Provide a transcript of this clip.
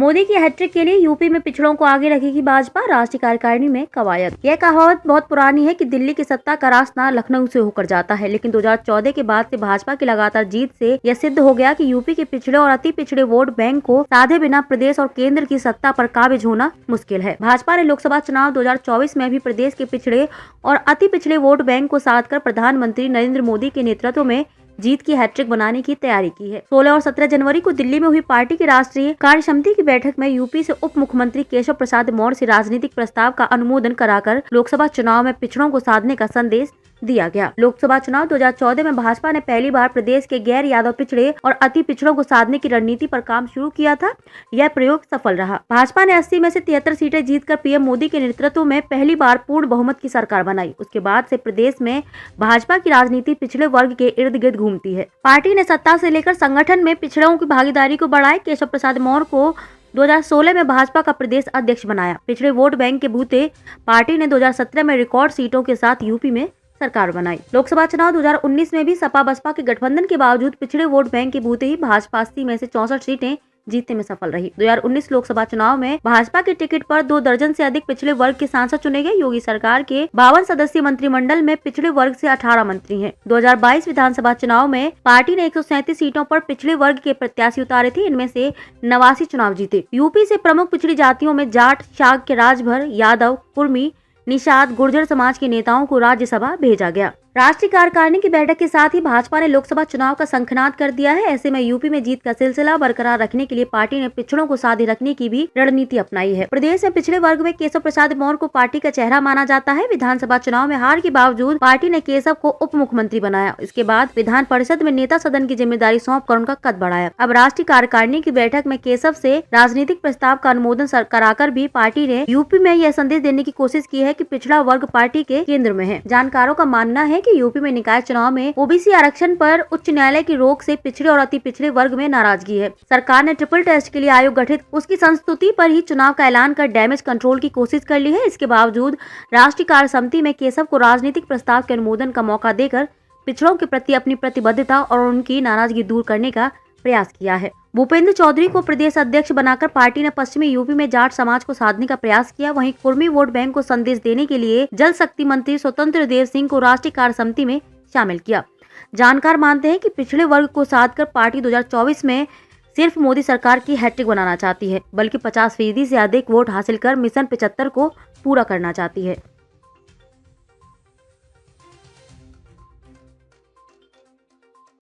मोदी की हैट्रिक के लिए यूपी में पिछड़ों को आगे रखेगी भाजपा, राष्ट्रीय कार्यकारिणी में कवायद। यह कहावत बहुत पुरानी है कि दिल्ली की सत्ता का रास्ता लखनऊ से होकर जाता है, लेकिन 2014 के बाद से भाजपा की लगातार जीत से यह सिद्ध हो गया कि यूपी के पिछड़े और अति पिछड़े वोट बैंक को साधे बिना प्रदेश और केंद्र की सत्ता पर काबिज होना मुश्किल है। भाजपा ने लोकसभा चुनाव 2024 में भी प्रदेश के पिछड़े और अति पिछड़े वोट बैंक को साधकर प्रधानमंत्री नरेंद्र मोदी के नेतृत्व में जीत की हैट्रिक बनाने की तैयारी की है। 16 और 17 जनवरी को दिल्ली में हुई पार्टी की राष्ट्रीय कार्य समिति की बैठक में यूपी से उप मुख्यमंत्री केशव प्रसाद मौर्य से राजनीतिक प्रस्ताव का अनुमोदन कराकर लोकसभा चुनाव में पिछड़ों को साधने का संदेश दिया गया। लोकसभा चुनाव 2014 में भाजपा ने पहली बार प्रदेश के गैर यादव पिछड़े और अति पिछड़ों को साधने की रणनीति पर काम शुरू किया था। यह प्रयोग सफल रहा। भाजपा ने 80 में से 73 सीटें जीतकर पीएम मोदी के नेतृत्व में पहली बार पूर्ण बहुमत की सरकार बनाई। उसके बाद से प्रदेश में भाजपा की राजनीति पिछड़े वर्ग के इर्द गिर्द घूमती है। पार्टी ने सत्ता से लेकर संगठन में पिछड़ों की भागीदारी को बढ़ाए। केशव प्रसाद मौर्य को 2016 में भाजपा का प्रदेश अध्यक्ष बनाया। पिछड़े वोट बैंक के बूते पार्टी ने 2017 में रिकॉर्ड सीटों के साथ यूपी में सरकार बनाई। लोकसभा चुनाव 2019 में भी सपा बसपा के गठबंधन के बावजूद पिछड़े वोट बैंक के बूते ही भाजपा 80 में से 64 सीटें जीतने में सफल रही। 2019 लोकसभा चुनाव में भाजपा के टिकट पर 2 दर्जन से अधिक पिछड़े वर्ग के सांसद चुने गए। योगी सरकार के 52 सदस्यीय मंत्रिमंडल में पिछड़े वर्ग से 18 मंत्री हैं। 2022 विधानसभा चुनाव में पार्टी ने 137 सीटों पर पिछड़े वर्ग के प्रत्याशी उतारे थे। इनमें से 89 चुनाव जीते। यूपी से प्रमुख पिछड़ी जातियों में जाट, शाक्य, राजभर, यादव, कुर्मी, निषाद, गुर्जर समाज के नेताओं को राज्यसभा भेजा गया। राष्ट्रीय कार्यकारिणी की बैठक के साथ ही भाजपा ने लोकसभा चुनाव का शंखनाद कर दिया है। ऐसे में यूपी में जीत का सिलसिला बरकरार रखने के लिए पार्टी ने पिछड़ों को साधे रखने की भी रणनीति अपनाई है। प्रदेश में पिछड़े वर्ग में केशव प्रसाद मौर्य को पार्टी का चेहरा माना जाता है। विधानसभा चुनाव में हार के बावजूद पार्टी ने केशव को उप मुख्यमंत्री बनाया। इसके बाद विधान परिषद में नेता सदन की जिम्मेदारी सौंपकर उनका कद बढ़ाया। अब राष्ट्रीय कार्यकारिणी की बैठक में केशव से राजनीतिक प्रस्ताव का अनुमोदन कराकर भी पार्टी ने यूपी में यह संदेश देने की कोशिश की है कि पिछड़ा वर्ग पार्टी के केंद्र में है। जानकारों का मानना है कि यूपी में निकाय चुनाव में ओबीसी आरक्षण पर उच्च न्यायालय की रोक से पिछड़े और अति पिछड़े वर्ग में नाराजगी है। सरकार ने ट्रिपल टेस्ट के लिए आयोग गठित उसकी संस्तुति पर ही चुनाव का ऐलान कर डैमेज कंट्रोल की कोशिश कर ली है। इसके बावजूद राष्ट्रीय कार्य समिति में केशव को राजनीतिक प्रस्ताव के अनुमोदन का मौका देकर पिछड़ों के प्रति अपनी प्रतिबद्धता और उनकी नाराजगी दूर करने का प्रयास किया है। भूपेंद्र चौधरी को प्रदेश अध्यक्ष बनाकर पार्टी ने पश्चिमी यूपी में जाट समाज को साधने का प्रयास किया। वहीं कुर्मी वोट बैंक को संदेश देने के लिए जल शक्ति मंत्री स्वतंत्र देव सिंह को राष्ट्रीय कार्य समिति में शामिल किया। जानकार मानते हैं कि पिछड़े वर्ग को साधकर पार्टी 2024 में सिर्फ मोदी सरकार की हैट्रिक बनाना चाहती है, बल्कि 50% से अधिक वोट हासिल कर मिशन 75 को पूरा करना चाहती है।